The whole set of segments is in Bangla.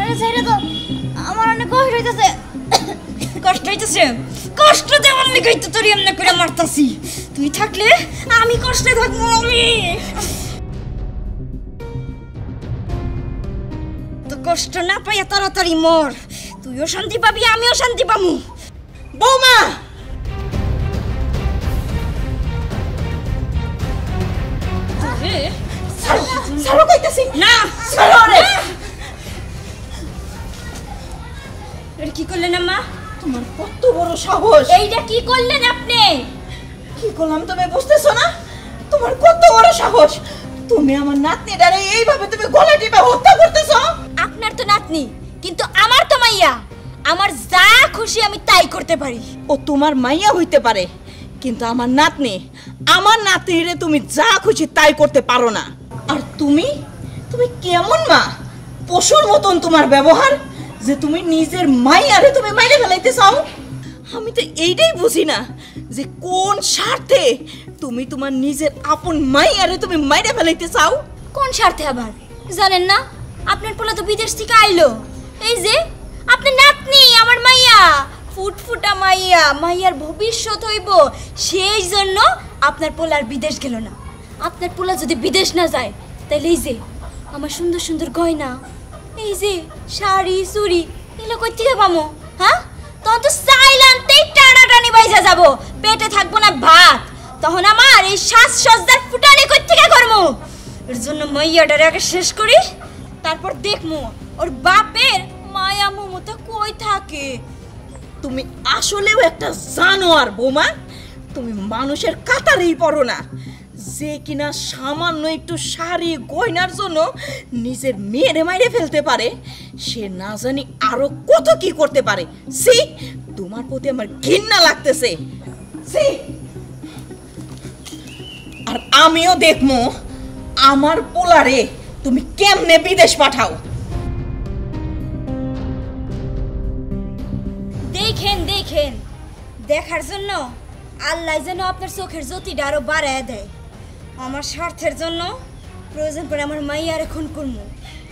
আরে ছেড়ে দাও, আমার অনেক কষ্ট হইতেছে। কষ্ট হইতেছে? কষ্ট দেওয়ার লেগে তো তোর এমনি করে মারতাছি। তুই থাকলে আমি কষ্টে থাকবো। আমি তো কষ্ট না পাইয়া তাড়াতাড়ি মর। তুইও শান্তি পাবি, আমিও শান্তি পাবো। বৌমা ছাড়ো কইতাছি না, ছাড়ো রে। এটা কি করলেন আম্মা? তোমার কত বড় সাহস! এইটা কি করলেন আপনি? কি করলাম তুমি বুঝতেছো না? তোমার কত বড় সাহস! তুমি আমার নাতনিটারে এইভাবে তুমি গলা টিপে হত্যা করতেছো। আপনার তো নাতনি, কিন্তু আমার তো মাইয়া। আমার যা খুশি আমি তাই করতে পারি। ও তোমার মাইয়া হইতে পারে, কিন্তু আমার নাতনিরে তুমি যা খুশি তাই করতে পারো না। আর তুমি কেমন মা? পশুর মতন তোমার ব্যবহার, যে তুমি নিজের মাইয়ারে তুমি মাইরে ফেলাইতে চাও। আমি তো এইটাই বুঝি না যে কোন স্বার্থে তুমি তোমার নিজের আপন মাইয়ারে তুমি মাইরে ফেলাইতে চাও। কোন স্বার্থে আবার? জানেন না, আপনার পোলা তো বিদেশ থেকে আইলো। এই যে আপনার নাতনি, আমার মাইয়া, ফুটফুটা মাইয়া, মাইয়ার ভবিষ্যৎ হইব, সেই জন্য আপনার পোলার বিদেশ গেল না। আপনার পোলা যদি বিদেশ না যায়, তাহলে এই যে আমার সুন্দর সুন্দর গয়না, এই যে শাড়ি চুড়ি, এগুলো কই থেকে পামো? হ্যাঁ, তখন তো চাইলামতেই টানাটানি বাইজা যাব, পেটে থাকবো না ভাত। তখন আমার এই সাজসজ্জার ফুটানি কই থেকে করবো? এর জন্য মাইয়াটারে আগে শেষ করি, তারপর দেখমু ওর বাপের মায়া মমতা কই থাকে। তুমি আসলেও একটা জানোয়ার বৌমা। তুমি মানুষের কাতারেই পড়ো না, যে কিনা সামান্য একটু শাড়ি গয়নার জন্য নিজের মেয়েরে মাইরে ফেলতে পারে, সে না জানি আরো কত কি করতে পারে। সি, তোমার প্রতি আমার ঘৃণা লাগতেছে। সি, আর আমিও দেখমু আমার পোলারে তুমি কেমনে বিদেশ পাঠাও। দেখেন দেখেন, দেখার জন্য আল্লাহ যেন আপনার চোখের জ্যোতিটা আরো বাড়ায় দেয়। আমার স্বার্থের জন্য প্রয়োজন পড়ে আমার মাইয়ারে খুন করবো,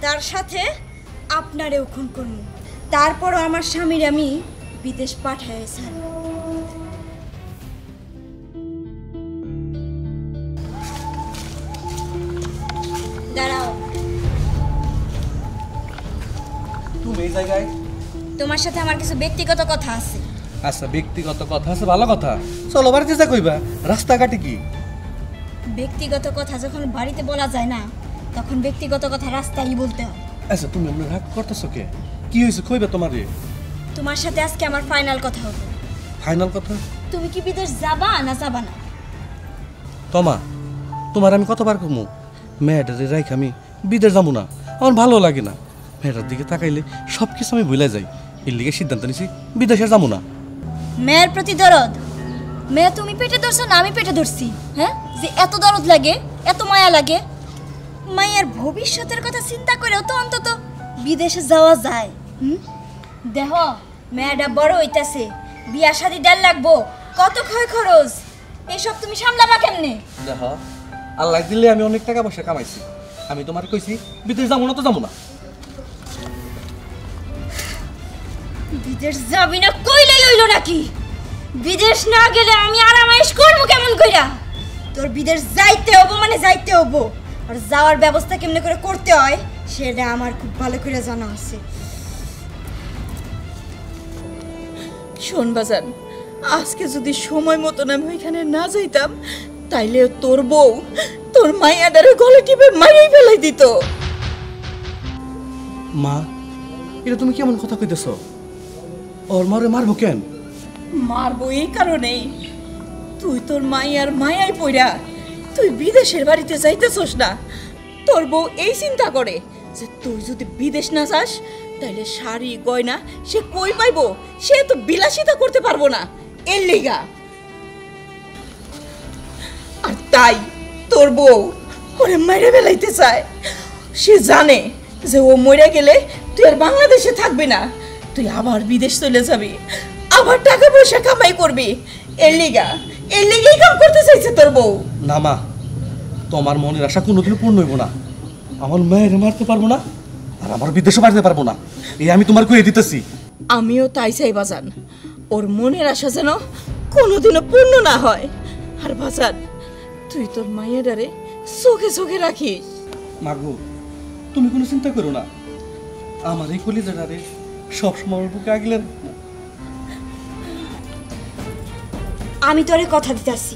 তার সাথে আপনারেও খুন করবো, তারপরও আমার স্বামীর আমি বিদেশ পাঠায় ছাড়ব। দাঁড়াও, তুমি এই জায়গায়? তোমার সাথে আমার কিছু ব্যক্তিগত কথা আছে। আচ্ছা, ব্যক্তিগত কথা আছে, ভালো কথা। চলো বাড়িতে যা কইবা, রাস্তাঘাটে কি? ব্যক্তিগত কথা যখন বাড়িতে বলা যায় না, তখন ব্যক্তিগত কথা রাস্তায় বলতে হয়। আচ্ছা, তুমি এমনি রাগ করতেছো কে? কি হয়েছে কইবা তোমারে? তোমার সাথে আজকে আমার ফাইনাল কথা হবে। ফাইনাল কথা? তুমি কি বিদেশ যাবা না যাবা না? তোমা, তোমার আমি কতবার কমু মেয়েটার রাইখ আমি বিদেশ যাবো না, আমার ভালো লাগে না। মেয়েটার দিকে তাকাইলে সব কিছু আমি ভুলে যাই। এর লিগে সিদ্ধান্ত নিছি বিদেশে যাবো না। মেয়ের প্রতি দরদ? মেয়ে তুমি পেটে ধরছো না আমি পেটে ধরছি? হ্যাঁ, যে এত দরদ লাগে, এত মায়া লাগে? মায়ের ভবিষ্যতের কথা চিন্তা করেও তো অন্তত বিদেশে যাওয়া যায়। দেহ, মেয়েটা বড় হইতাছে, বিয়া শাদি ডাল লাগবো, কত ক্ষয় খরচ, এসব তুমি সামলাবা কেমনে? দেখো, আল্লাহ দিলে আমি অনেক টাকা পয়সা কামাইছি। আমি তোমার কইছি বিদেশ যাবো না তো যাবো না। বিদেশ যাবি না কইলেই হইল নাকি? বিদেশ না গেলে আমি আরামাইশ করবো কেমন কইরা? তোর বিদেশ যাইতে হবো মানে যাইতে হবো, আর যাওয়ার ব্যবস্থা কেমনে করে করতে হয় সেটা আমার খুব ভালো করে জানা আছে। শোন বাজান, আজকে যদি সময় মতন আমি ওইখানে না যাইতাম, তাইলে তোর বউ তোর মাইয়াডারে গলে টিপে মারিয়ে ফেলাই দিত। মা, এটা তুমি কেমন কথা কইতেছ? ওর মারে মারবো কেন? মারবো এই কারণেই, তুই তোর মাইয়ার মায়াই পইরা তুই বিদেশের বাড়িতে যাইতেছস না। তোর বউ এই চিন্তা করে যে তুই যদি বিদেশ না যাস, তাইলে শাড়ি গয়না সে কই পাইবো? সে তো বিলাসিতা করতে পারবো না, এর লিগা। আর তাই তোর বউ ওরে মেরে ফেলাইতে চায়। সে জানে যে ও মরে গেলে তুই আর বাংলাদেশে থাকবি না, তুই আবার বিদেশ চলে যাবি, আবার টাকা পয়সা কামাই করবি। এর লিগেই কাম করতে চাইছে তোর বউ। না মা, তোমার মনের আশা কোনোদিন পূর্ণ হইব না। আমার মেয়ের মারতে পারবো না, আর আমার বিদেশে বাড়তে পারবো না, এই আমি তোমার কয়ে দিতেছি। আমিও তাই চাই বাজান, ওর মনের আশা যেন কোনোদিনও পূর্ণ না হয়। আর বাজান, তুই তোর মায়েরারে চোখে চোখে রাখিস। মাগো, তুমি কোনো চিন্তা করো না, আমার এই কলিজাটারে সবসময় ওর বুকে আগলে রাখবো। আমি তোরে কথা দিতেছি,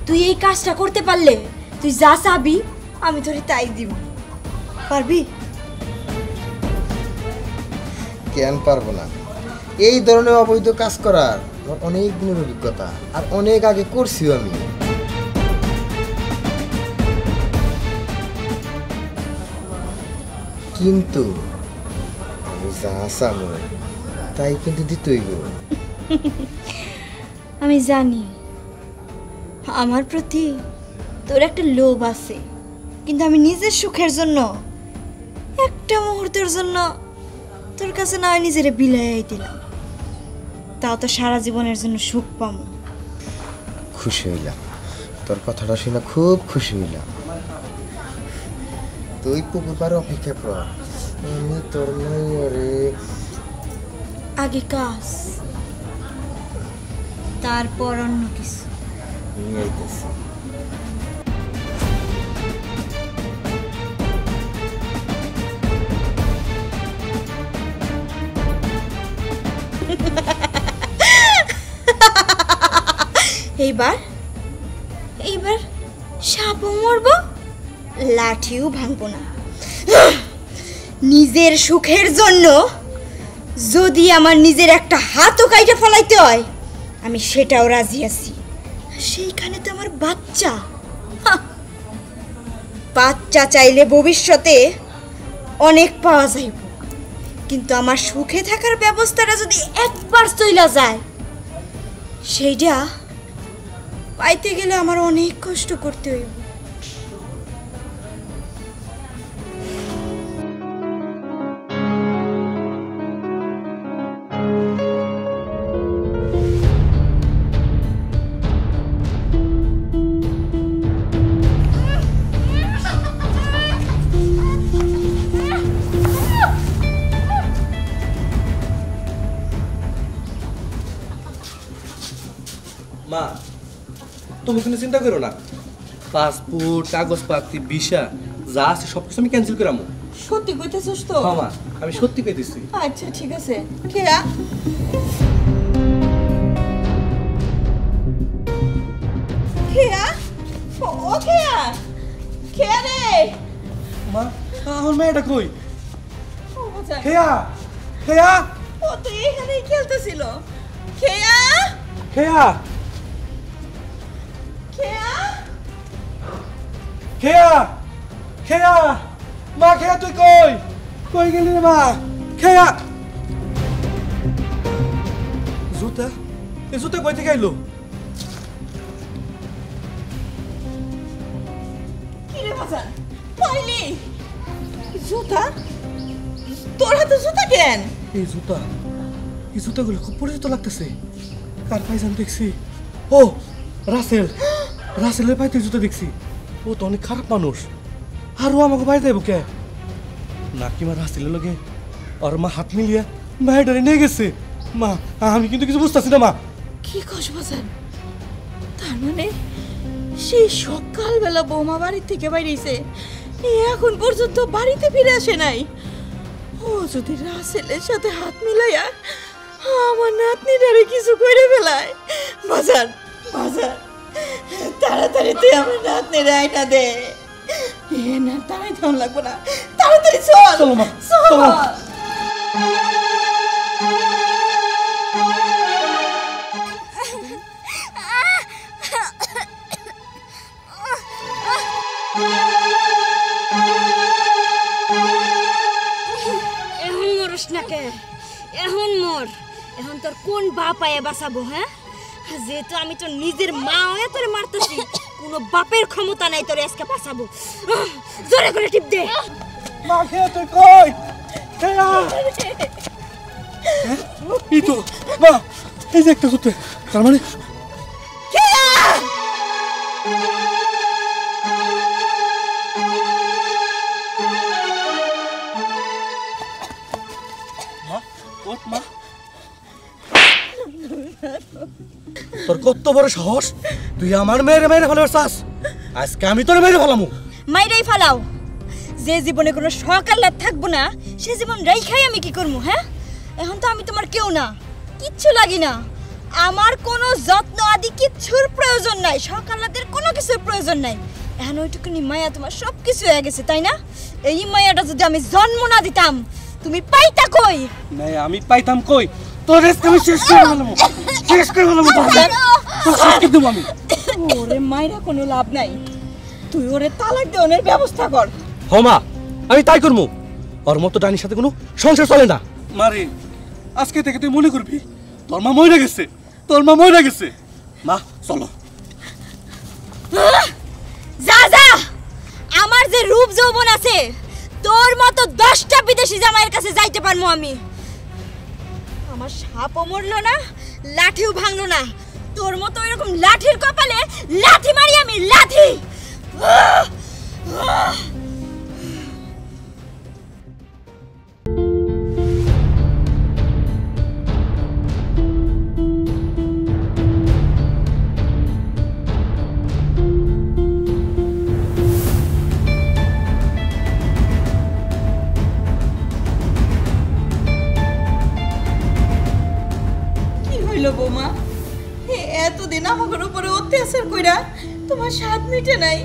তুই এই কাজটা করতে পারলে তুই যা চাবি আমি তোরে তাই দিব। পারবি? কেন পারবো না? এই ধরনের অবৈধ কাজ করার আমার অনেক দিনের অভিজ্ঞতা, আর অনেক আগে করছিও আমি। কিন্তু আমি যা চাবো তাই কিন্তু দিতেই গো। আমি জানি আমার প্রতি তোর একটা লোভ আছে, কিন্তু আমি নিজের সুখের জন্য একটা মুহূর্তের জন্য তোর কাছে না নিজেরে বিলাইয়াই দিলাম, তাও তো সারা জীবনের জন্য সুখ পাবো। খুশি হইলাম, তোর কথাটা শুনে খুব খুশি হইলাম। তুই পুকুর পাড়ে অপেক্ষা কর, আমি তোর মাইয়ারে আগে কাজ, তারপর অন্য কিছু। নিয়ে আইতেছি। এইবার এইবার সাপও মরবো, লাঠিও ভাঙবো না। নিজের সুখের জন্য যদি আমার নিজের একটা হাতও কাইটা ফলাইতে হয় আমি সেটাও রাজি আছি। সেইখানে তো আমার বাচ্চা, হাহ, বাচ্চা চাইলে ভবিষ্যতে অনেক পাওয়া যাইব, কিন্তু আমার সুখে থাকার ব্যবস্থাটা যদি একবার চইলা যায় সেইটা পাইতে গেলে আমার অনেক কষ্ট করতে হইব। মা, তুমি কোনো চিন্তা করো না, পাসপোর্ট, কাগজপাতি, ভিসা যা আছে সব কিছু আমি ক্যান্সেল করে আমো। সত্যি কইতেছিস তো? হ্যাঁ মা, আমি সত্যি কইতেছি। আচ্ছা ঠিক আছে। খেয়া খেয়া, ও খেয়া, খেয়া রে। মা, আমার মেয়েটা কই? ও বাজান, খেয়া, খেয়া, ও তো এখানেই খেলতেছিল। খেয়া, খেয়া, খেয়া, খেয়া, খেয়া, মা খেয়া তুই কই? কই গেলি রে মা? খেয়া, জুতা, এই জুতা কই থেকে আইলো? কি রে বাজান, পাইলি জুতা? তোর হাতে জুতা কেন? এই জুতাগুলো খুব পরিচিত লাগতেছে। কার পাইজান দেখছি? ও রাসেল, রাসেলের পাইতে জুতা দেখছি। ও তো অনেক খারাপ মানুষ, আর ও আমাকে বাইরে দেবো কে? নাকি মা রাসেলের লগে আর মা হাত মিলিয়া বাইরে নিয়ে গেছে। মা, আমি কিন্তু কিছু বুঝতেছি না মা। কি কস বাজান? তার মানে সেই সকালবেলা বৌমা বাড়ি থেকে বাইরেছে, এখন পর্যন্ত বাড়িতে ফিরে আসে নাই। ও যদি রাসেলের সাথে হাত মিলাইয়া আমার নাতনিটারে কিছু করে ফেলায়। বাজান, বাজান, তাড়াতাড়ি তুই আমার নাতনির আয়না দে। না তাড়াই ধন লাগবো না, তাড়াতাড়ি চল। চলো মা, চল। চলো। এখন মরস না কে? এখন মর, এখন তোর কোন বাপ আয়া বাঁচাবো? হ্যাঁ, যেহেতু আমি তোর নিজের মা হয়ে তোরে মারতেছি, কোনো বাপের ক্ষমতা নাই তোরে আজকে বাঁচাবো। জোরে করে টিপ দে। মা খেয়া তুই কই? খেয়া, এই তো মা, এই যে একটা জুতা, তার মানে বড় সাহস, তুই আমার মেয়ের মেরে ফেলার চাস? আজকে আমি তোর মেরে ফেলামু। মাইরাই ফালাও। যে জীবনে কোনো শখ আহ্লাদ থাকবো না, সে জীবন রাইখাই আমি কি করবো? হ্যাঁ, এখন তো আমি তোমার কেউ না, কিচ্ছু লাগি না। আমার কোনো যত্ন আদি কিচ্ছুর প্রয়োজন নাই, শখ আহ্লাদের কোনো কিছুর প্রয়োজন নাই। এখন ওইটুকুনি মায়া তোমার সব কিছু হয়ে গেছে, তাই না? এই মায়াটা যদি আমি জন্ম না দিতাম, তুমি পাইতা কই? না আমি পাইতাম কই? তোর আজকে আমি শেষ করে ফেলামু, শেষ করে ফেলামু। তোর শেষ করে দেবো আমি। ওরে মাইরা কোনো লাভ নাই, তুই ওরে তালাক দেওয়ার ব্যবস্থা কর। মা আমি তাই করবো, ওর মতো ডানির সাথে কোনো সংসার চলে না। মারে আজকে থেকে তুই মনে করবি তোর মা মরে গেছে, তোর মা মরে গেছে। মা চলো। যা যা, আমার যে রূপ যৌবন আছে, তোর মতো 10টা বিদেশি জামাইয়ের কাছে যাইতে পারবো আমি। আমার সাপও মরলো না, লাঠিও ভাঙলো না। তোর মতো এরকম লাঠির কপালে লাঠি মারি আমি, লাঠি। কি হইল বৌমা? এতদিন আমাদের উপরে অত্যাচার কইরা তোমার স্বাদ মিটে নাই,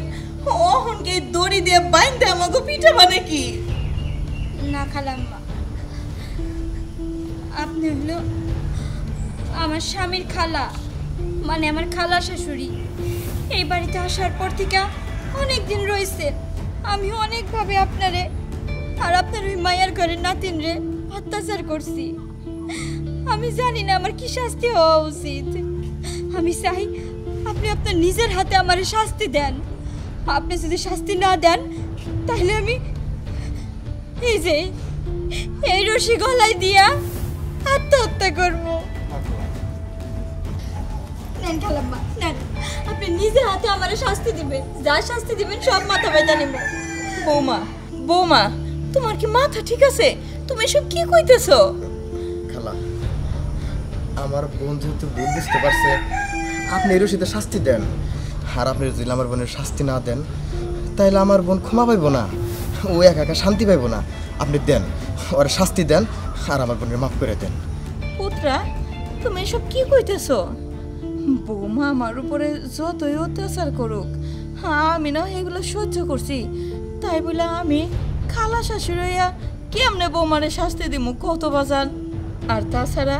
অহনকে দড়ি দিয়ে বাইন্ধে আমাকে পিঠা বানে কি? না খালাম্মা, আপনি হলো আমার স্বামীর খালা, মানে আমার খালা শাশুড়ি। এই বাড়িতে আসার পর থেকে অনেক দিন রয়েছে, আমি অনেকভাবে আপনারে আর আপনার ওই মায়ের ঘরের নাতিনরে অত্যাচার করছি। আমি জানি না আমার কি শাস্তি হওয়া উচিত। আমি চাই আপনি আপনার নিজের হাতে আমার শাস্তি দেন। আপনি যদি শাস্তি না দেন, তাহলে আমি এই যে এই রশি গলায় দিয়া আত্মহত্যা করবো। নেন খালাম্মা, নেন, আপনি নিজের হাতে আমার শাস্তি দিবেন। যা শাস্তি দিবেন সব মাথা ব্যথা নেব। বৌমা বৌমা, তোমার কি মাথা ঠিক আছে? তুমি এসব কি কইতেছো? খালা, আমার বোন যেহেতু ভুল বুঝতে পারছে, আপনি এর সাথে শাস্তি দেন। আর আপনি যদি আমার বোনের শাস্তি না দেন, তাহলে আমার বোন ক্ষমা পাইব না, ও একা একা শান্তি পাইব না। আপনি দেন, ওর শাস্তি দেন, আর আমার বোনের মাফ করে দেন। পুত্রা, তুমি এসব কি কইতেছো? বৌমা আমার উপরে যতই অত্যাচার করুক, আমি না এগুলো সহ্য করছি, তাই বলে আমি খালা শাশুড়িয়া কেমনে বৌমারে শাস্তি দিমু কত বাজান? আর তাছাড়া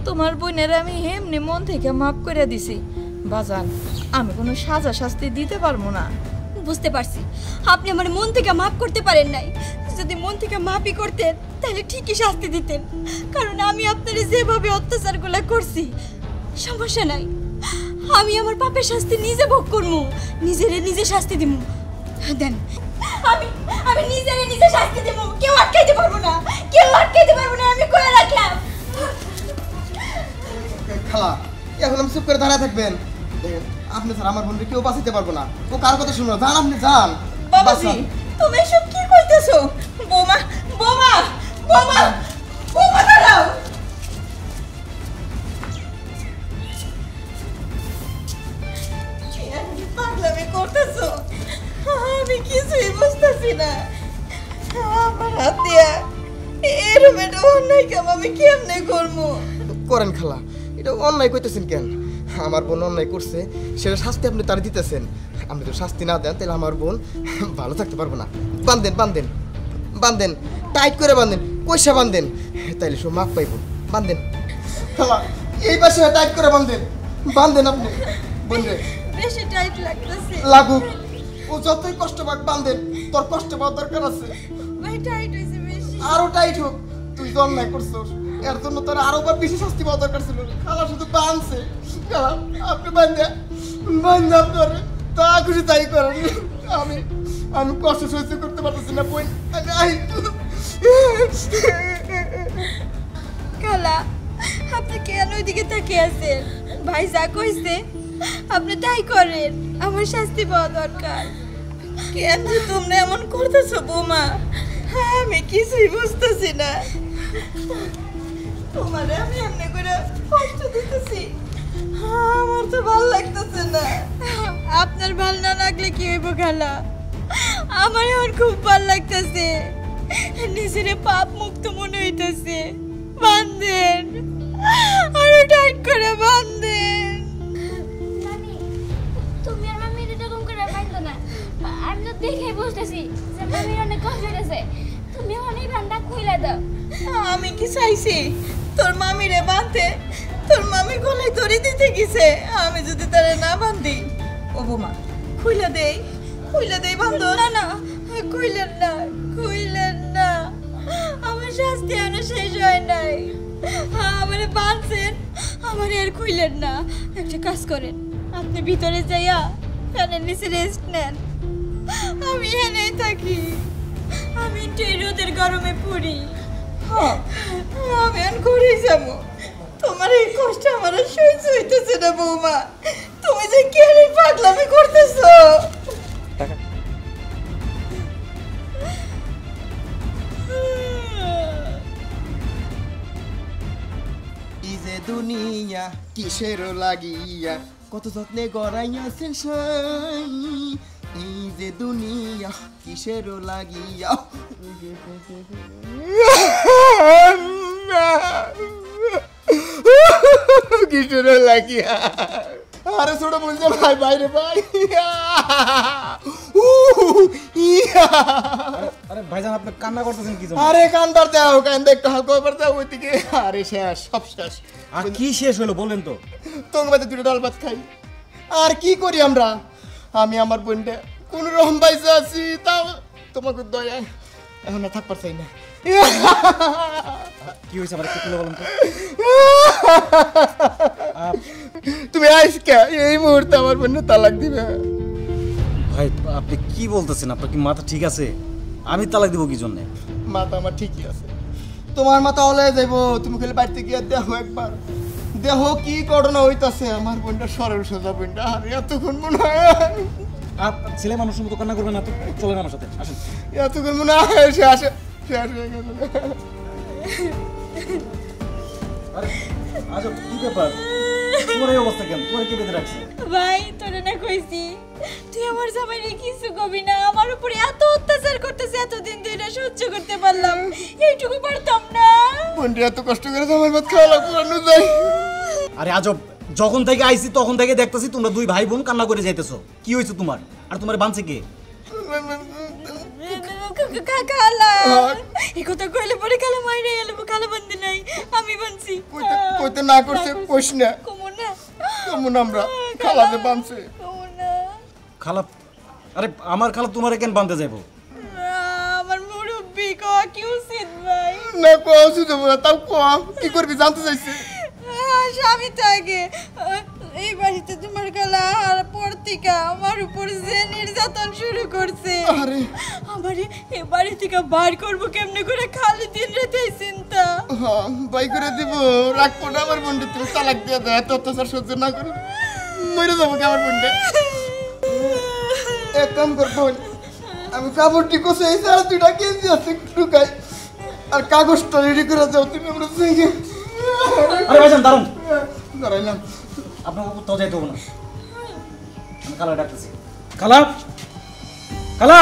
তোমার বোনের আমি এমনি মন থেকে মাফ করে দিছি বাজান, আমি কোনো সাজা শাস্তি দিতে পারবো না। বুঝতে পারছি, আপনি আমার মন থেকে মাফ করতে পারেন নাই। যদি মন থেকে মাফই করতেন, তাহলে ঠিকই শাস্তি দিতেন। কারণ আমি আপনার যেভাবে অত্যাচারগুলো করছি, সমস্যা নাই, আমি আমার পাপের শাস্তি নিজে ভোগ করবো, নিজে শাস্তি দিব। দেন, আমি আমি নিজে শাস্তি দেব। কেউ আটকাইতে পারবো না, কেউ আটকাইতে পারবো না, আমি কয়ে রাখলাম। খালা, এখন আমি চুপ করে দাঁড়ায় থাকবেন? দেখেন, আপনি স্যার আমার বোনকে কেউ বাঁচাইতে পারবো না, ও কার কথা শুনবো? যান, আপনি যান। বাবাজি, তুমি এসব কি কইতেছো? বৌমা বৌমা বৌমা বৌমা, দাঁড়াও। পাগলামি করতেছো, আমি কিছুই বুঝতেছি না। আমার হাত দিয়া এরকম একটা অন্যায় কাম আমি কেমনে করবো? করেন খালা, এটা অন্যায় কইতেছেন কেন? আমার বোন অন্যায় করছে, সেটা শাস্তি আপনি তার দিতেছেন। আপনি তো শাস্তি না দেন, তাহলে আমার বোন ভালো থাকতে পারবো না। বান্ধেন বান্ধেন বান্ধেন, টাইট করে বান্ধেন, কইসা বান্ধেন, তাইলে সব মাপ পাইব। বান্ধেন খালা, এই পাশে টাইট করে বান্ধেন, বান্ধেন আপনি বোন রে। বেশি টাইট লাগতেছে। লাগুক, ও যতই কষ্ট পাক, বান্ধেন, তোর কষ্ট পাওয়ার দরকার আছে। ভাই টাইট হইছে বেশি। আরো টাইট হোক, তুই তো অন্যায় করছস, এর জন্য তোর আরো বেশি শাস্তি পাওয়া দরকার ছিল। খালা শুধু বাঁধছে, খালা আপনি বান্ধে আপনার তা খুশি তাই করেন। আমি আমি কষ্ট সহ্য করতে পারতেছি না বোন। খালা, আপনি কেন ওইদিকে তাকিয়ে আছেন? ভাই যা কইছে আপনি তাই করেন, আমার শাস্তি পাওয়া দরকার। কেন যে তোমরা এমন করতেছো বৌমা? আমি কিছুই বুঝতেছি না। তোমারে আমি এমনি করে কষ্ট দিতেছি, আমার তো ভালো লাগতেছে না। আপনার ভাল না লাগলে কি হইব খালা, আমার এখন খুব ভাল লাগতেছে, নিজের পাপ মুক্ত মনে হইতেছে। বান্ধেন, আরো টাইট করে বান্ধেন। তুমি আর মামি এরকম করে পাইতো না, আমি তো দেখেই বুঝতেছি যে মামির অনেক কষ্ট হয়েছে। তুমি অনেক বান্ধা খুইলা দাও। আমি কি চাইছি তোর মামিরে বাঁধতে? তোর মামি গলায় দড়ি দিতে গেছে, আমি যদি তারে না বান্ধি। ও বোমা, খুইলা দেই বান্ধন। না না, কইলেন না, কইলেন না, আমার শাস্তি এখনো শেষ হয় নাই। আমারে বাঁধছেন, আমার আর কইলেন না। একটা কাজ করেন, আপনি ভিতরে যাইয়া ফ্যানের নিচে রেস্ট নেন, আমি এনেই থাকি। আমি একটু এই রোদের গরমে পড়ি। হ্যাঁ, আমি আর ঘুরে যাবো। তোমার এই কষ্ট আমার আর সহ্য হইতেছে না বৌমা। তুমি যে কি আর এই পাগলামি করতেছো? টাকা এই যে দুনিয়া কিসের লাগিয়া কত যত্নে গড়াইয়াছেন সাই, এই যে দুনিয়া কিসের লাগিয়া কিসের লাগিয়া। আরে ছোট বলছে ভাই বাইরে ভাই। আরে ভাইজান আপনি কান্না করতেছেন কি জন্য? আরে কান্দার দাও, কান্দা একটু হালকা ব্যাপার দাও ওইদিকে। আরে শেষ, সব শেষ। আর কি শেষ হলো বলেন তো? তোমার বাড়িতে দুটো ডাল ভাত খাই, আর কি করি আমরা? আমি আমার বোনটা কোন রকম বাইসে আছি, তাও তোমাকে দয়ায় এখন আর থাকবার চাই না। কি হয়েছে আবার একটু খুলে বলেন তো। তুমি আজকে এই মুহূর্তে আমার বোনের তালাক দিবে? ভাই আপনি কি বলতেছেন? আপনার কি মাথা ঠিক আছে? আমি তালাক দিব কি জন্য? মাথা আমার ঠিকই আছে, তোমার মাথা হলে যাইব। তুমি খালি বাড়িতে গিয়ে দেখো একবার, দেখো কি ঘটনা হইতাছে। আমার বোনটা সরল সোজা বোনটা, আর এতক্ষণ মনে হয় ছেলে মানুষের মতো কান্না করবেন না তো, চলেন আমার সাথে আসেন। এতক্ষণ মনে হয় শেষ শেষ হয়ে গেছে। আরে আজব কি ব্যাপার? তোমার এই অবস্থা কেন? তোমার কে বেঁধে রাখছে? ভাই তোরে না কইছি তুই আমার জামাইরে কিছু কবি না, আমার উপরে এত অত্যাচার করতেছে, এতদিন ধরে সহ্য করতে পারলাম, এইটুকু পারতাম না। বোনটা এত কষ্ট করে আমার ভাত খাওয়া লাগবে না যাই। আরে আজব, যখন থেকে আইছি তখন থেকে দেখতেছি তোমরা দুই ভাই বোন কান্না করে যাইতেছো। কি হয়েছে তোমার? আর তোমার বাঁচছে কে? খালা এই কথা কইলে পরে খালা মাইরে গেল, খালা বান্ধে নাই, আমি বানছি। কইতে না করছে কইস না, কমন না, কেমন আমরা খালাতে বানছে। কমন না, খালা? আরে আমার খালা তোমারে কেন বাঁধতে যাইবো? আমার মুরব্বি কওয়া কি উচিত ভাই? না কোয়া উচিত হবে না, তাও কোয়া কি করবি জানতে চাইছে। স্বামী থাকে এই বাড়িতে তোমার খালা আর পর থেকে আমার উপর যে নির্যাতন শুরু করছে। আরে আমারে এই বাড়ি থেকে বার করবো কেমনে করে, খালি দিন রাতে এই চিন্তা। হ্যাঁ বাই করে দিব, রাখবো না আমার বোনটা। তুমি তালাক দিয়ে দেয়, এত অত্যাচার সহ্য না করে মরে যাবো কি আমার বোনটা? এক কাম কর বোন, আমি কাপড়টি কষে এই আর দুইটা কেজি আছে ঢুকাই, আর কাগজটা রেডি করে যাও তুমি। আমরা আরে ভাইজান দাঁড়ান, দাঁড়াইলাম। আপনার কোথাও যাইতে হবে না, আমি খালা ডাকতেছি। খালা, খালা!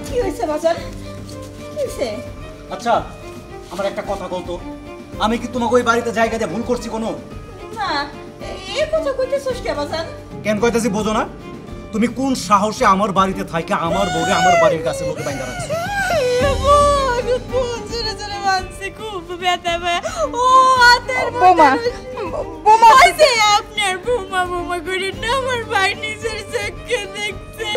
কি হয়েছে বাজার? কি হয়েছে? আচ্ছা আমার একটা কথা বলতো, আমি কি তোমাকে ওই বাড়িতে জায়গা দিয়ে ভুল করছি কোনো? না, এই কথা কইতেছস কে বাজার? কেন কইতাছি বোঝো না? তুমি কোন সাহসে আমার বাড়িতে থাইকে আমার বউরে আমার বাড়ির কাছে লোকে বাইন্দা রাখছো? খুব ব্যথা ভাই, ও হাতের বোমা, বোমা হইছে আপনার বোমা বোমা করে না, আমার ভাই নিজের চোখে দেখছে।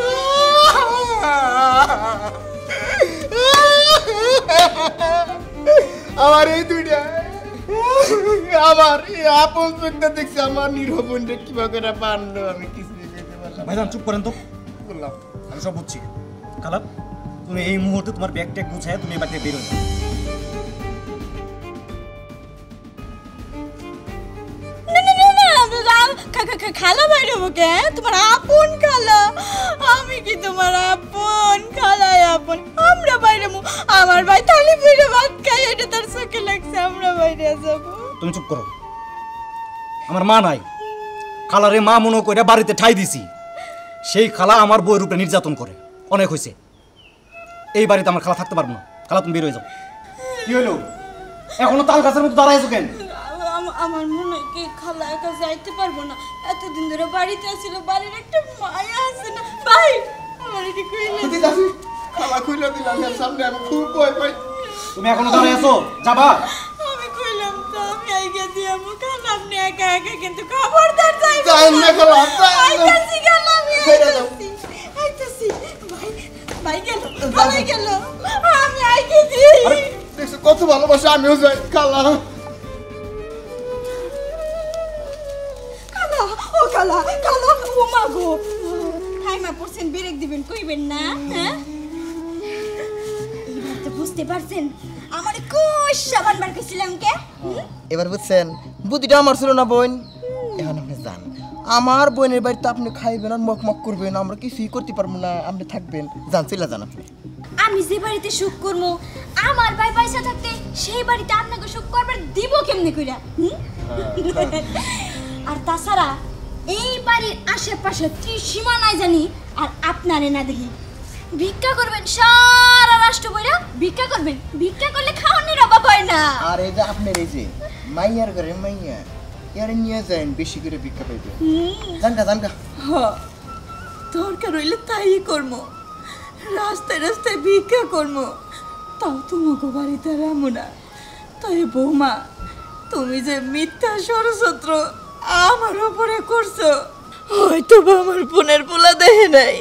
আমার এই দুইটা আমার এই আপন চোখটা দেখছি, আমার নিরহ বোনটা কিভাবে করে বানলো আমি কিছু বুঝতে পারলাম। ভাইজান চুপ করেন তো, বললাম আমি সব বুঝছি। খালা তুমি এই মুহূর্তে তোমার ব্যাগ ট্যাগ গুছায় তুমি এই বাড়িতে বেরো না। না না না না, খালা বাইরে কে তোমার আপন খালা, আমি কি তোমার আপন খালাই আপন? আমরা বাইরে আমার ভাই থালি ফিরে ভাত খাই, এটা তার চোখে লাগছে, আমরা বাইরে যাব। তুমি চুপ করো। আমার মা নাই, খালারে মা মনে করে বাড়িতে ঠাই দিছি। সেই খালা আমার বউয়ের উপরে নির্যাতন করে। অনেক হয়েছে, এই বাড়িতে আমার খালা থাকতে পারবো না। খালা তুমি বের হয়ে যাও। কি হলো এখনো তাল গাছের মতো দাঁড়াইছো কেন? আমার মনে হয় কি খালা একা যাইতে পারবো না, এতদিন ধরে বাড়িতে ছিল, বাড়ির একটা মায়া আছে না ভাই, আমার এটি কইলে দিদাসি খালা খুইলা দিলাম এর সামনে, আমি খুব ভয় পাই। তুমি এখনো দাঁড়াই আছো, যাবা? আমি কইলাম তো আমি আইগে দিয়ামু, কারণ আপনি একা একা কিন্তু খবরদার যাইবেন যাই না খালা, যাই না। আইতাছি গেল, আমি ছেড়ে দাও। আইতাছি ভাই, ভাই গেল, ভাই গেল, আমি আইগে দিই। আরে দেখছো কত ভালোবাসা, আমিও যাই খালা। কালা ও কালা কালা ও মা গো, টাইমা পড়ছেন, ব্রেক দিবেন কইবেন না? হ্যাঁ এবার তো বুঝতে পারছেন আমার কোষ সাবান বার কইছিলাম কে? এবার বুঝছেন বুদ্ধিটা আমার ছিল না বোন। এখন আপনি যান, আমার বোনের বাড়িতে আপনি খাইবেন আর মক মক করবেন, আমরা কিছুই করতে পারবো না, আপনি থাকবেন। যান, চলে যান আপনি। আমি যে বাড়িতে সুখ করবো, আমার ভাই পয়সা থাকতে সেই বাড়িতে আপনাকে সুখ করবার দিব কেমনে কইরা? আর তাছাড়া এই বাড়ির আশেপাশে ত্রিসীমা নাই জানি, আর আপনারে না দেখি ভিক্ষা করবেন, সারা রাষ্ট্র বইরা ভিক্ষা করবেন। ভিক্ষা করলে খাওয়ানোর অভাব হয় না। আর এই যে আপনার এই যে মাইয়ার ঘরে মাইয়া, ইয়ারে নিয়ে যান, বেশি করে ভিক্ষা পাইবে। জানকা জানকা দরকার হইলে তাই করবো, রাস্তায় রাস্তায় ভিক্ষা করবো, তাও তোমাকে বাড়িতে রামো না। তাই বৌমা, তুমি যে মিথ্যা ষড়যন্ত্র আমার উপরে করছো, হয়তো বা আমার বোনের পোলা দেহে নাই,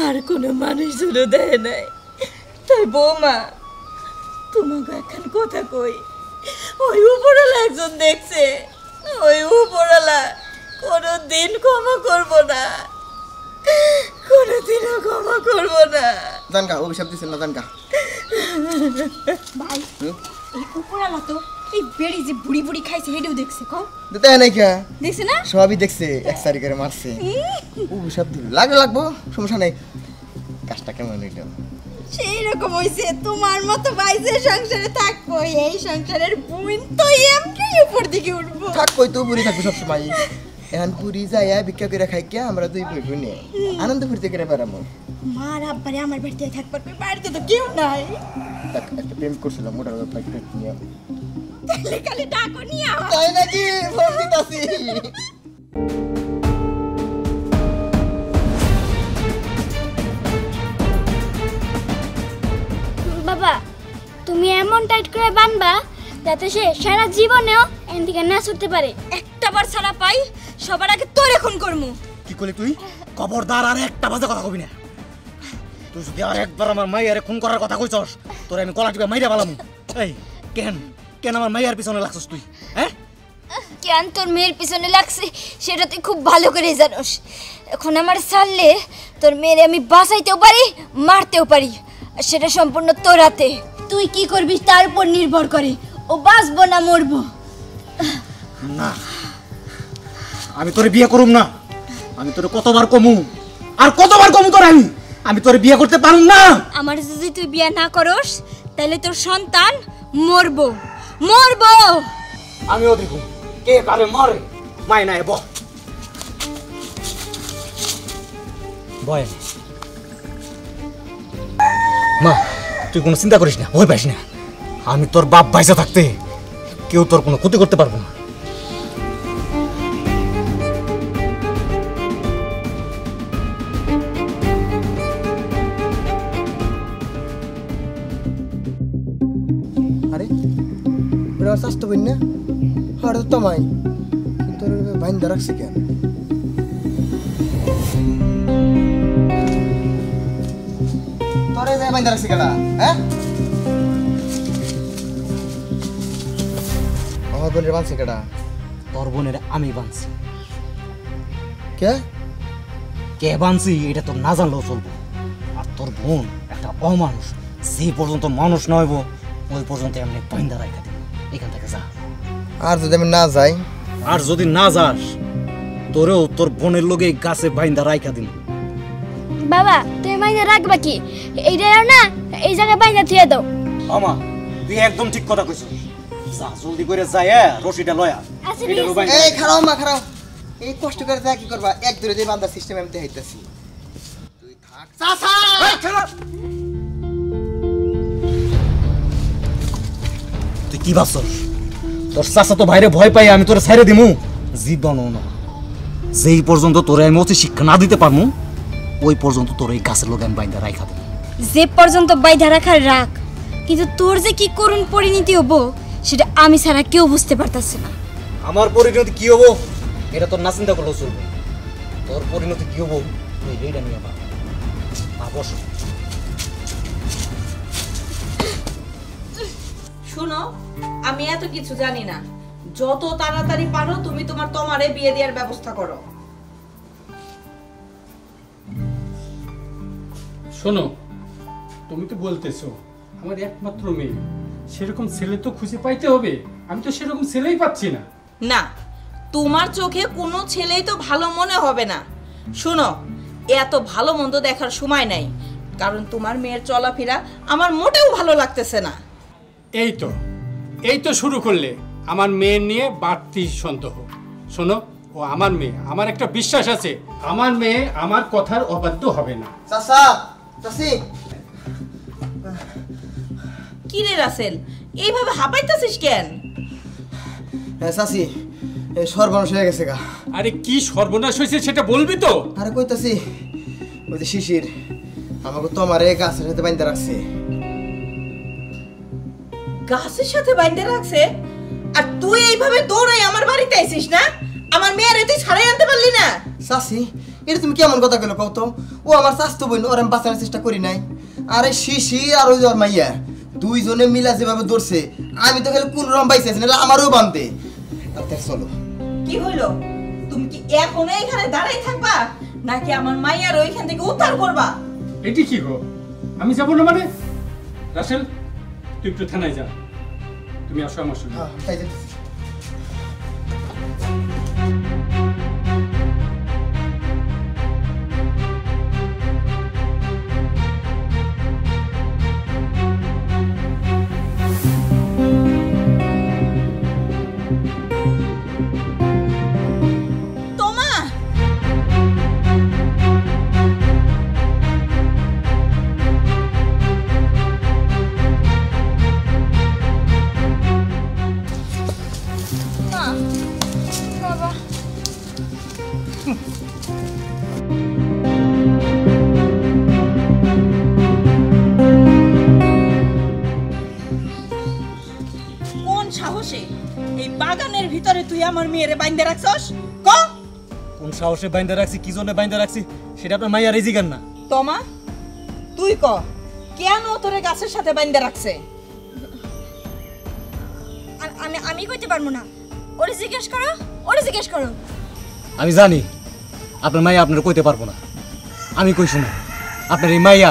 আর কোনো মানুষজনও দেহে নাই। তাই বৌমা, তোমাকে এখন কথা কই, ওই উপরওয়ালা একজন দেখছে, ওই উপরওয়ালা কোনোদিন ক্ষমা করবো না, কোনোদিনও ক্ষমা করবো না। জানকা অভিশাপ দিচ্ছেন না জানকা। ভাই এই উপরালা তো এই বেড়ি যে বুড়ি বুড়ি খাইছে হেডেও দেখছে, কও দিতে নাই কে? দেখছে না? সবই দেখছে, এক সারি করে মারছে। অভিশাপ দিল, লাগবো সমস্যা নেই। কাজটা কেমন হইল? সেই রকম হইছে, তোমার মতো বাইসে সংসারে থাকবো, এই সংসারের বুইন তো এমনি উপর দিকে উঠবো। থাক কই তো বুড়ি থাকবো সবসময়। এখন পুরী যাইয়া ভিক্ষা করে খাই কে আমরা দুই বই বোনে আনন্দ ফুর্তি করে বেড়াবো। মার আব্বারে আমার বাড়িতে থাকবার কই, বাড়িতে তো কেউ নাই। একটা প্রেম করছিলাম মোটার ব্যাপার নিয়ে, তাহলে খালি ডাকো নিয়ে আমার। তাই নাকি? ফোন দিতাছি। বাবা তুমি এমন টাইট করে বানবা যাতে সে সারা জীবনেও এখান থেকে না ছুটতে পারে। একটা বার ছাড়া পাই সবার আগে তোর এখন করমু। কি করলি তুই? খবরদার আর একটা বাজে কথা কবি না। তুই যদি আর একবার আমার মাইয়ারে খুন করার কথা কইছস, তোরে আমি গলা টিপে মাইরা বালামু। এই কেন কেন আমার মাইয়ার পিছনে লাগছস তুই? হ্যাঁ কেন তোর মেয়ের পিছনে লাগছে সেটা তুই খুব ভালো করে জানোস। এখন আমার ছাড়লে তোর মেয়েরে আমি বাঁচাইতেও পারি, মারতেও পারি, আর সেটা সম্পূর্ণ তোর হাতে। তুই কি করবি তার উপর নির্ভর করে ও বাঁচবো না মরবো। না, আমি তোরে বিয়ে করুম না। আমি তোরে কতবার কমু আর কতবার কমু তোর আমি তোরে বিয়ে করতে পারুম না। আমার যদি তুই বিয়ে না করস তাহলে তোর সন্তান মরবো মরবো। আমিও দেখুন কে কারে মারে। মাই নাই বয় মা, তুই কোনো চিন্তা করিস না, ভয় পাইস না। আমি তোর বাপ বাইসা থাকতে কেউ তোর কোনো ক্ষতি করতে পারবো না। আরে ওরা স্বাস্থ্য বই না, হঠাৎ তোমায় কিন্তু বাইন্দা রাখছি কেন? তোরে যাই বাইন্দা রাখছি কেন? হ্যাঁ আমার বোনের বাঁধছে কেডা? তোর বোনের আমি বানছি। কে কে বানছি এটা তোর না জানলেও চলবো। আর তোর বোন একটা অমানুষ, যে পর্যন্ত মানুষ নয়ব ওই পর্যন্ত এমনি বাইন্দা রাখা দেব। এখান থেকে যা। আর যদি আমি না যাই? আর যদি না যাস তোরেও তোর বোনের লোকে গাছে বাইন্দা রাইখা দিন। বাবা তুমি মাইনে রাখবা কি এইটা না এই জায়গায় বাইনা থিয়ে দাও। আমা তুই একদম ঠিক কথা কইছ। যা জলদি করে যায় রশিটা লয়া। আচ্ছা, এটা ঠিক রুবাই এই খারাও মা খারাও, এই কষ্ট করে যা কি করবা, এক দূরে যে বান্দার সিস্টেম আমি দেখাইতাছি। তুই থাক চাচা। তুই কি ভাবছস? তোর চাচা তো বাইরে ভয় পাই আমি তোরে ছাইরে দিমু জীবনও না। যেই পর্যন্ত তোরে আমি অতি শিক্ষা না দিতে পারমু ওই পর্যন্ত তোর এই গাছের লোক আমি বাইন্দা রাইখা দেব। যে পর্যন্ত বাইধা রাখার রাখ, কিন্তু তোর যে কি করুণ পরিণতি হবো সেটা আমি ছাড়া কেউ বুঝতে পারতাছে না। আমার পরিণতি কি হবো এটা তোর না চিন্তা করলেও চলবে। তোর পরিণতি কি হবো তুই এইটা নিয়ে বস। শুনো, আমি এত কিছু জানি না। যত তাড়াতাড়ি পারো তুমি তোমার তোমারে বিয়ে দেওয়ার ব্যবস্থা করো। শোনো, তুমি তো বলতেছো আমার একমাত্র মেয়ে, সেরকম ছেলে তো খুঁজে পাইতে হবে। আমি তো সেরকম ছেলেই পাচ্ছি না। না, তোমার চোখে কোনো ছেলেই তো ভালো মনে হবে না। শুনো, এত ভালো মন্দ দেখার সময় নাই, কারণ তোমার মেয়ের চলাফেরা আমার মোটেও ভালো লাগতেছে না। এই তো শুরু করলে আমার মেয়ের নিয়ে বাড়তি সন্দেহ। শোনো, ও আমার মেয়ে, আমার একটা বিশ্বাস আছে আমার মেয়ে আমার কথার অবাধ্য হবে না। চাচা চাচি, কি রে রাসেল, এইভাবে হাঁপাইতেছিস কেন? হ্যাঁ চাচি, এই সর্বনাশ হয়ে গেছে গা। আরে কি সর্বনাশ হয়েছে সেটা বলবি তো? আরে কইতাছি, ওই যে শিশির আমাকে তোমার এই গাছের সাথে বাইন্ধা রাখছে। গাছের সাথে বাইন্ধে রাখছে? আর তুই এইভাবে দৌড়াই আমার বাড়িতে আইছিস না? আমার মেয়ের তুই ছাড়াই আনতে পারলি না? চাচি, এটা তুমি কেমন কথা কইলো কও তো? ও আমার চাচতো বোন, ওর আমি বাঁচানোর চেষ্টা করি নাই। আরে শিশির আর ওই ওর মাইয়া দুইজনে মিলা যেভাবে দৌড়ছে, আমি তো খালি কোন রকম বাইসেছি, নাহলে আমারও বানতে। তাড়াতাড়ি চলো। কি হইলো? তুমি কি এখনো এখানে দাঁড়াই থাকবা, নাকি আমার মাইয়ার ওইখান থেকে উদ্ধার করবা? এটি কি গো? আমি যাবো না মানে? রাসেল, তুই একটু থানায় যা। তুমি আসো আমার সঙ্গে। হ্যাঁ, তাই যেতেছি। তোমা, বাবা কোন সাহসে এই বাগানের ভিতরে তুই আমার মেয়েরে বাইন্ধে রাখছস? ক কোন সাহসে বাইন্দা রাখছি, কি জন্য বাইন্দা রাখছি সেটা আপনার মাইয়া রেজিগান না। তোমা, তুই ক কেন তোরে গাছের সাথে বাইন্ধে রাখছে? আমি কইতে পারবো না। ওরে জিজ্ঞেস করো, ওরে জিজ্ঞেস করো। আমি জানি আপনার মাইয়া আপনার কইতে পারবো না। আমি কই শুনো, আপনার এই মাইয়া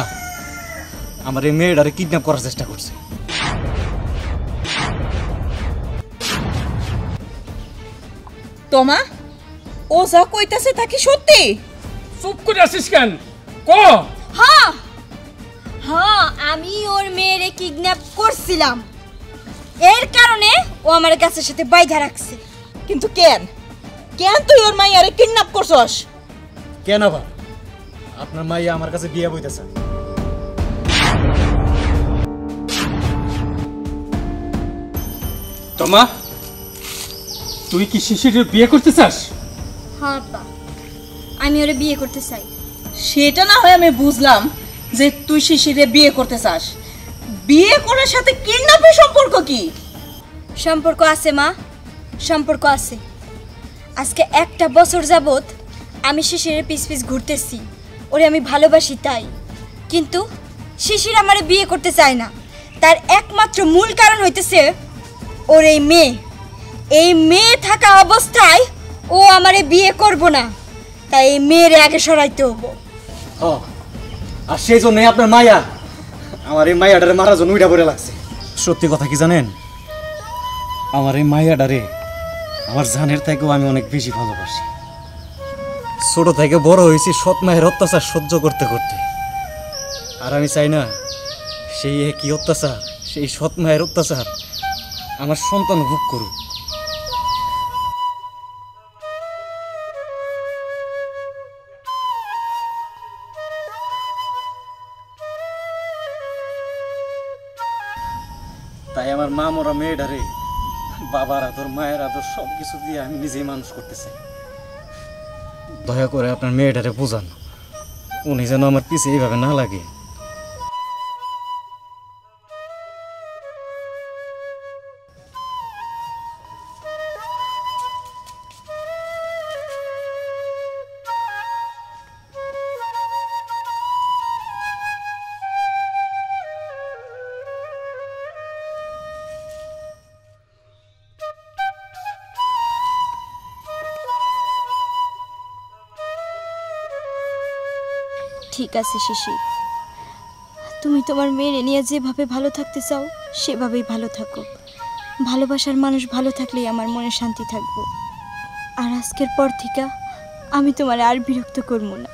আমার এই মেয়েটারে কিডন্যাপ করার চেষ্টা করছে। তোমা, ও যা কইতাছে তা কি সত্যি? চুপ করে আসিস কেন? ক। হ্যাঁ হ্যাঁ, আমি ওর মেয়েরে কিডন্যাপ করছিলাম, এর কারণে ও আমার গাছের সাথে বাইধা রাখছে। কিন্তু কেন কেন তুই ওর মাইয়ারে কিডন্যাপ করছস? কেন আবার? আপনার মাইয়া আমার কাছে বিয়ে বইতেছে। তোমা, তুই কি শিশিরের বিয়ে করতে চাস? হ্যাঁ আব্বা, আমি ওরে বিয়ে করতে চাই। সেটা না হয় আমি বুঝলাম যে তুই শিশিরে বিয়ে করতে চাস, বিয়ে করার সাথে কিডন্যাপের সম্পর্ক কি? সম্পর্ক আছে মা, সম্পর্ক আছে। আজকে একটা বছর যাবত আমি শিশিরের পিছ পিছ ঘুরতেছি, ওরে আমি ভালোবাসি তাই। কিন্তু শিশির আমারে বিয়ে করতে চায় না, তার একমাত্র মূল কারণ হইতেছে ওর এই মেয়ে। এই মেয়ে থাকা অবস্থায় ও আমারে বিয়ে করব না, তাই এই মেয়ের আগে সরাইতে হবো। আর সেই জন্যই আপনার মাইয়া আমার এই মাইয়াটারে মারার জন্য উইটা পড়ে লাগছে। সত্যি কথা কি জানেন, আমার এই মাইয়াটারে আমার জানের থেকেও আমি অনেক বেশি ভালোবাসি। ছোট থেকে বড় হয়েছি সৎ মায়ের অত্যাচার সহ্য করতে করতে। আর আমি চাই না সেই একই অত্যাচার, সেই সৎ মায়ের অত্যাচার আমার সন্তান ভোগ করুক। তাই আমার মা মরা মেয়েটারে বাবার আদর, মায়ের আদর সব কিছু দিয়ে আমি নিজেই মানুষ করতে চাই। দয়া করে আপনার মেয়েটারে বোঝান, উনি যেন আমার পিছে এইভাবে না লাগে। ঠিক আছে শিশির, তুমি তোমার মেয়ে নিয়ে যেভাবে ভালো থাকতে চাও সেভাবেই ভালো থাকো। ভালোবাসার মানুষ ভালো থাকলেই আমার মনে শান্তি থাকবো। আর আজকের পর থেকে আমি তোমার আর বিরক্ত করবো না।